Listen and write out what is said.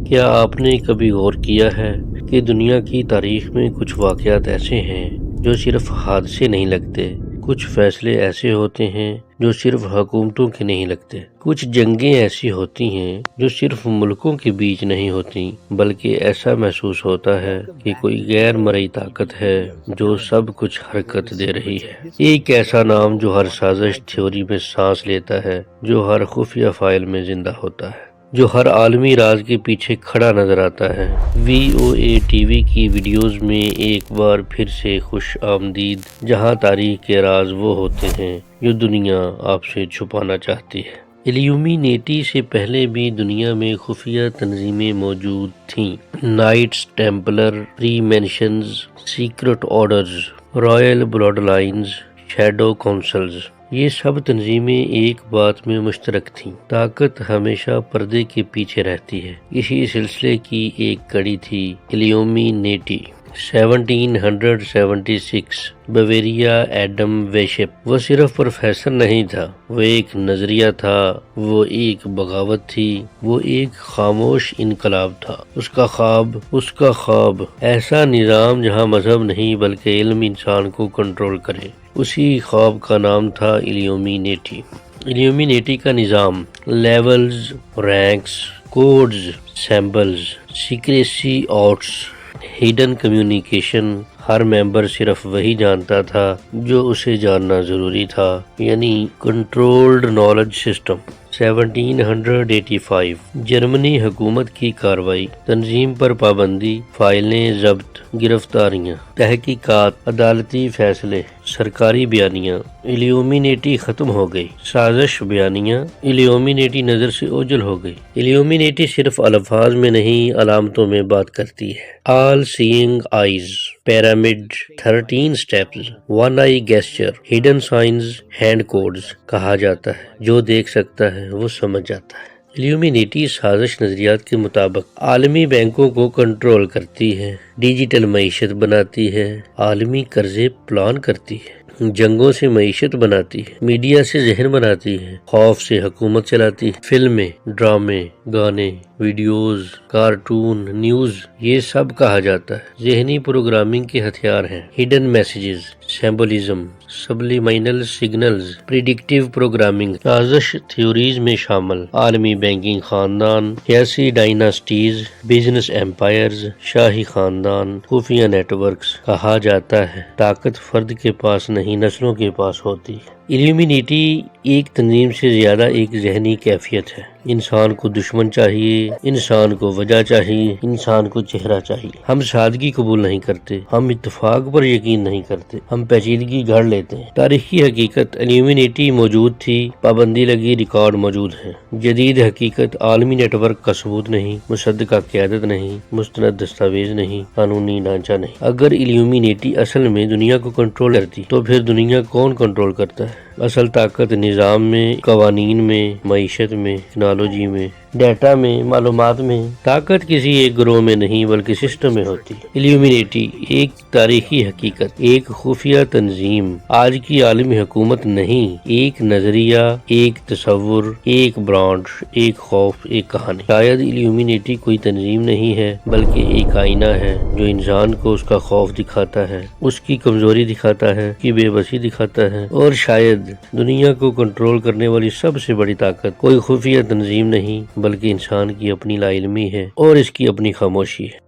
کیا آپ نے کبھی غور کیا ہے کہ دنیا کی تاریخ میں کچھ واقعات ایسے ہیں جو صرف حادثے نہیں لگتے، کچھ فیصلے ایسے ہوتے ہیں جو صرف حکومتوں کے نہیں لگتے، کچھ جنگیں ایسی ہوتی ہیں جو صرف ملکوں کے بیچ نہیں ہوتی بلکہ ایسا محسوس ہوتا ہے کہ کوئی غیر مرئی طاقت ہے جو سب کچھ حرکت دے رہی ہے۔ ایک ایسا نام جو ہر سازش تھیوری میں سانس لیتا ہے، جو ہر خفیہ فائل میں زندہ ہوتا ہے، جو ہر عالمی راز کے پیچھے کھڑا نظر آتا ہے۔ وی او اے ٹی وی کی ویڈیوز میں ایک بار پھر سے خوش آمدید، جہاں تاریخ کے راز وہ ہوتے ہیں جو دنیا آپ سے چھپانا چاہتی ہے۔ ایلیومینیٹی سے پہلے بھی دنیا میں خفیہ تنظیمیں موجود تھیں۔ Knights Templar, Freemasons, secret orders, royal blood lines, shadow councils, یہ سب تنظیمیں ایک بات میں مشترک تھیں: طاقت ہمیشہ پردے کے پیچھے رہتی ہے۔ اسی سلسلے کی ایک کڑی تھی ایلیومینیٹی۔ 1776 بویریا، ایڈم ویشپ۔ وہ صرف پروفیسر نہیں تھا، وہ ایک نظریہ تھا، وہ ایک بغاوت تھی، وہ ایک خاموش انقلاب تھا۔ اس کا خواب ایسا نظام جہاں مذہب نہیں بلکہ علم انسان کو کنٹرول کرے، اسی خواب کا نام تھا ایلیومینیٹی۔ ایلیومینیٹی کا نظام: levels, ranks, codes, symbols, secrecy oaths, hidden communication. ہر ممبر صرف وہی جانتا تھا جو اسے جاننا ضروری تھا، یعنی کنٹرولڈ نالج سسٹم۔ 1785 جرمنی حکومت کی کارروائی، تنظیم پر پابندی، فائلیں ضبط، گرفتاریاں، تحقیقات، عدالتی فیصلے، سرکاری بیانیاں۔ ایلیومینیٹی ختم ہو گئی، سازش بیانیاں۔ ایلیومینیٹی نظر سے اوجھل ہو گئی۔ ایلیومینیٹی صرف الفاظ میں نہیں، علامتوں میں بات کرتی ہے۔ All seeing eyes, pyramid, 13 steps, one eye gesture, hidden signs, hand codes. کہا جاتا ہے جو دیکھ سکتا ہے وہ سمجھ جاتا ہے۔ ایلیومینیٹی سازش نظریات کے مطابق عالمی بینکوں کو کنٹرول کرتی ہے، ڈیجیٹل معیشت بناتی ہے، عالمی قرضے پلان کرتی ہے، جنگوں سے معیشت بناتی ہے، میڈیا سے ذہن بناتی ہے، خوف سے حکومت چلاتی ہے۔ فلمیں، ڈرامے، گانے، ویڈیوز، کارٹون، نیوز، یہ سب کہا جاتا ہے ذہنی پروگرامنگ کے ہتھیار ہیں۔ Hidden messages, symbolism, subliminal signals, predictive programming سازش تھیوریز میں شامل۔ عالمی بینکنگ خاندان، سیاسی ڈائناسٹیز، بزنس ایمپائرز، شاہی خاندان، خفیہ نیٹ ورکس۔ کہا جاتا ہے طاقت فرد کے پاس نہیں، نسلوں کے پاس ہوتی ہے۔ ایلیومینیٹی ایک تنظیم سے زیادہ ایک ذہنی کیفیت ہے۔ انسان کو دشمن چاہیے، انسان کو وجہ چاہیے، انسان کو چہرہ چاہیے۔ ہم سادگی قبول نہیں کرتے، ہم اتفاق پر یقین نہیں کرتے، ہم پیچیدگی گھڑ لیتے ہیں۔ تاریخی حقیقت: ایلیومینیٹی موجود تھی، پابندی لگی، ریکارڈ موجود ہیں۔ جدید حقیقت: عالمی نیٹ ورک کا ثبوت نہیں، مصدقہ قیادت نہیں، مستند دستاویز نہیں، قانونی ڈھانچہ نہیں۔ اگر ایلیومینیٹی اصل میں دنیا کو کنٹرول کرتی تو پھر دنیا کون کنٹرول کرتا ہے؟ اصل طاقت نظام میں، قوانین میں، معیشت میں، ٹیکنالوجی میں، ڈیٹا میں، معلومات میں۔ طاقت کسی ایک گروہ میں نہیں بلکہ سسٹم میں ہوتی ہے۔ ایلیومینیٹی ایک تاریخی حقیقت، ایک خفیہ تنظیم، آج کی عالمی حکومت نہیں، ایک نظریہ، ایک تصور، ایک برانڈ، ایک خوف، ایک کہانی۔ شاید ایلیومینیٹی کوئی تنظیم نہیں ہے بلکہ ایک آئینہ ہے جو انسان کو اس کا خوف دکھاتا ہے، اس کی کمزوری دکھاتا ہے، اس کی بے بسی دکھاتا ہے، اور شاید دنیا کو کنٹرول کرنے والی سب سے بڑی طاقت کوئی خفیہ تنظیم نہیں بلکہ انسان کی اپنی لا علمی ہے اور اس کی اپنی خاموشی ہے۔